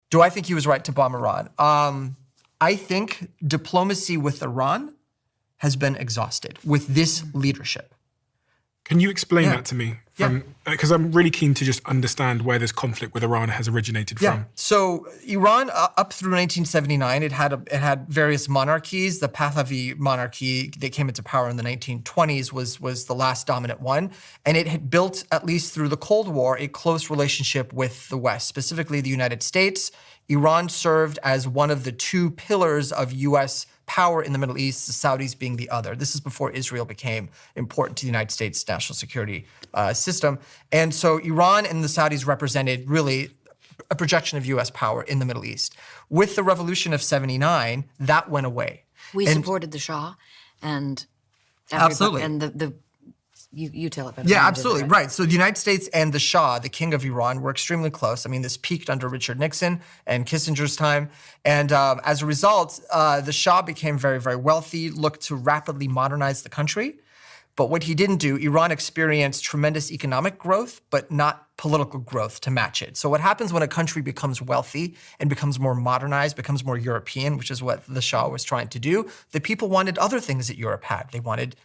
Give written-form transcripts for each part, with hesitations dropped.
Do I think he was right to bomb Iran? I think diplomacy with Iran has been exhausted with this leadership. Can you explain that to me? Because I'm really keen to just understand where this conflict with Iran has originated from. So Iran, up through 1979, it had various monarchies. The Pahlavi monarchy that came into power in the 1920s was the last dominant one. And it had built, at least through the Cold War, a close relationship with the West, specifically the United States. Iran served as one of the two pillars of U.S. power in the Middle East, the Saudis being the other. This is before Israel became important to the United States national security system. And so Iran and the Saudis represented really a projection of U.S. power in the Middle East. With the revolution of '79, that went away. We supported the Shah and absolutely. And you tell it better. Yeah, absolutely. Right. So the United States and the Shah, the king of Iran, were extremely close. I mean, this peaked under Richard Nixon and Kissinger's time. And as a result, the Shah became very, very wealthy, looked to rapidly modernize the country. But what he didn't do, Iran experienced tremendous economic growth, but not political growth to match it. So what happens when a country becomes wealthy and becomes more modernized, becomes more European, which is what the Shah was trying to do, the people wanted other things that Europe had. They wanted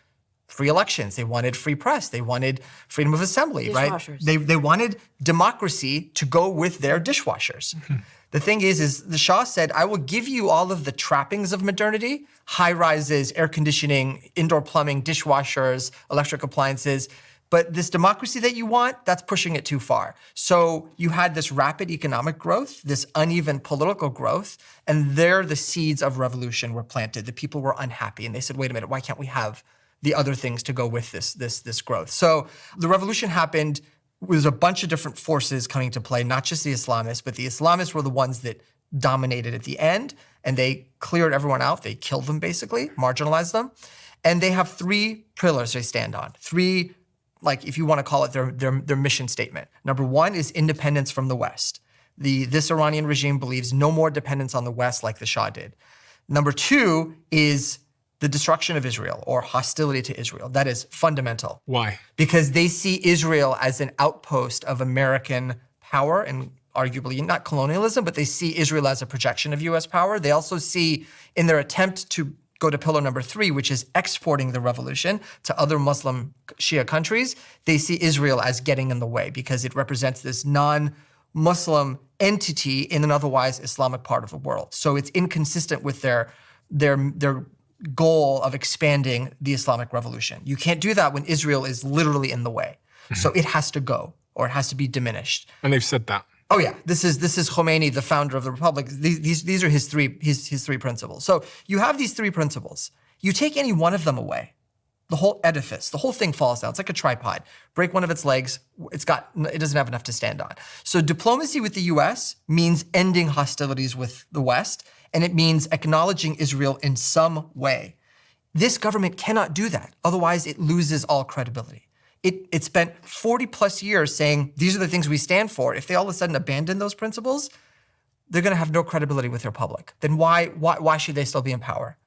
free elections, they wanted free press, they wanted freedom of assembly, right? They wanted democracy to go with their dishwashers. Mm-hmm. The thing is the Shah said, I will give you all of the trappings of modernity, high rises, air conditioning, indoor plumbing, dishwashers, electric appliances, but this democracy that you want, that's pushing it too far. So you had this rapid economic growth, this uneven political growth, and there the seeds of revolution were planted. The people were unhappy and they said, wait a minute, why can't we have the other things to go with this growth? So the revolution happened with a bunch of different forces coming to play, not just the Islamists, but the Islamists were the ones that dominated at the end, and they cleared everyone out. They killed them, basically, marginalized them. And they have three pillars they stand on. Three, like if you want to call it their mission statement. Number one is independence from the West. This Iranian regime believes no more dependence on the West like the Shah did. Number two is the destruction of Israel or hostility to Israel. That is fundamental. Why? Because they see Israel as an outpost of American power and arguably not colonialism, but they see Israel as a projection of U.S. power. They also see in their attempt to go to pillar number three, which is exporting the revolution to other Muslim Shia countries, they see Israel as getting in the way because it represents this non-Muslim entity in an otherwise Islamic part of the world. So it's inconsistent with their goal of expanding the Islamic revolution. You can't do that when Israel is literally in the way. Mm-hmm. So it has to go, or it has to be diminished. And they've said that. Oh yeah, this is Khomeini, the founder of the republic. These are his three principles. So you have these three principles. You take any one of them away, the whole edifice, the whole thing falls down. It's like a tripod. Break one of its legs, it doesn't have enough to stand on. So diplomacy with the U.S. means ending hostilities with the West, and it means acknowledging Israel in some way. This government cannot do that. Otherwise, it loses all credibility. It spent 40 plus years saying, these are the things we stand for. If they all of a sudden abandon those principles, they're going to have no credibility with their public. Then why should they still be in power?